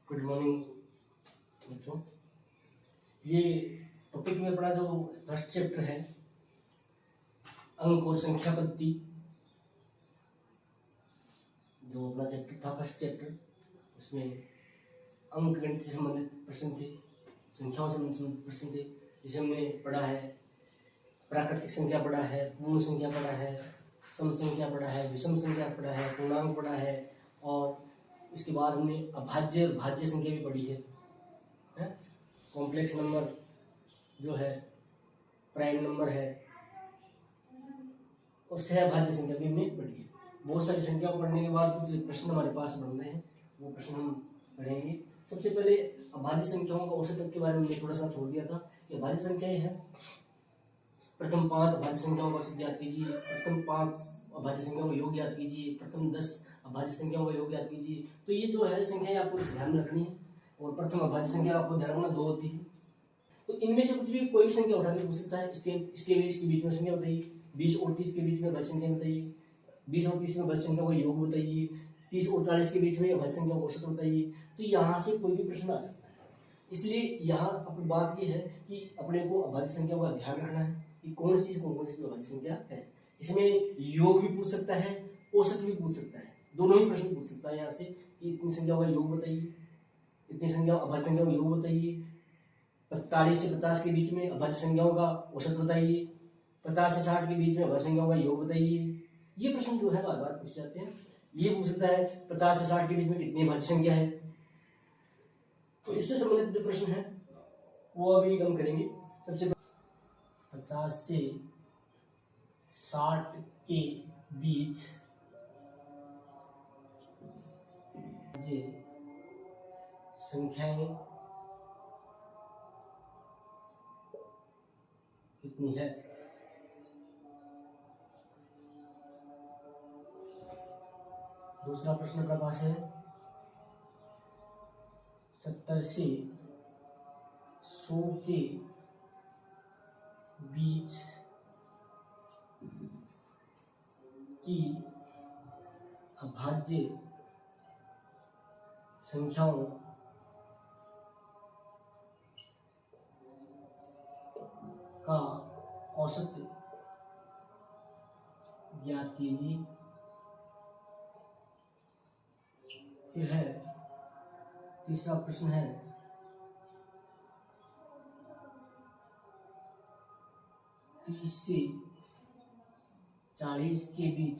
Good morning बच्चों। ये topic में पढ़ा जो फर्स्ट चैप्टर है अंक और संख्या पद्धति, जो अपना चैप्टर था फर्स्ट चैप्टर, उसमें अंक गणित से संबंधित प्रश्न थे, संख्याओं से संबंधित प्रश्न थे, जिसे हमने पढ़ा है। प्राकृतिक संख्या पढ़ा है, पूर्ण संख्या पढ़ा है, सम संख्या पढ़ा है, विषम संख्या पढ़ा है, पूर्णांक पढ़ा है, और इसके बाद हमने अभाज्य और भाज्य संख्या भी पढ़ी है। कॉम्प्लेक्स नंबर जो है, प्राइम नंबर है, और सहअभाज्य संख्या भी हमने पढ़ी है। बहुत सारी संख्याओं पढ़ने के बाद कुछ प्रश्न हमारे पास बन रहे हैं, वो प्रश्न हम पढ़ेंगे। सबसे पहले अभाज्य संख्याओं का औसत के बारे में थोड़ा सा छोड़ दिया था कि अभाज्य संख्याएं हैं। प्रथम 5 अभाज्य संख्याओं का औसत ज्ञात कीजिए, प्रथम 5 अभाज्य संख्याओं का योग ज्ञात कीजिए, प्रथम 10 अभाज्य संख्याओं का योग ज्ञात कीजिए। तो ये जो है संख्याएं आपको ध्यान में रखनी है, और प्रथम अभाज्य संख्या आपको ध्यान रखना 2 होती है। तो इनमें से कुछ भी कोई भी संख्या उठा के पूछ सकता है। इसके बीच में संख्या बताइए, 20 और 30 के बीच में अभाज्य संख्या बताइए, 20 और 30 में अभाज्य संख्या का योग बताइए, 30 और 40 के बीच में अभाज्य संख्या का औसत बताइए। तो यहाँ से कोई भी प्रश्न आ सकता है। इसलिए यहाँ अपनी बात यह है कि अपने को अभाज्य संख्या का ध्यान रखना है कि कौन सी अभाज्य संख्या है। इसमें योग भी पूछ सकता है, औसत भी पूछ सकता है, दोनों ही प्रश्न पूछ सकता है यहाँ से कि इतनी संख्या का योग बताइए, इतनी संख्या अभाज्य संख्या का योग बताइए, 40 से 50 के बीच में अभाज्य संख्याओं का औसत बताइए, 50 से 60 के बीच में अभाज्य संख्याओं का योग बताइए। ये प्रश्न जो है बार बार पूछ जाते हैं। ये पूछ सकता है 50 से 60 के बीच में कितनी अभाज्य संख्या है। तो इससे संबंधित जो प्रश्न है वो अभी हम करेंगे। सबसे 50 से 60 के बीच ये संख्याएं कितनी है। दूसरा प्रश्न अपने पास है 70 से 100 के बीच की अभाज्य संख्याओं का औसत ज्ञात कीजिए। फिर है तीसरा प्रश्न है 30 से 40 के बीच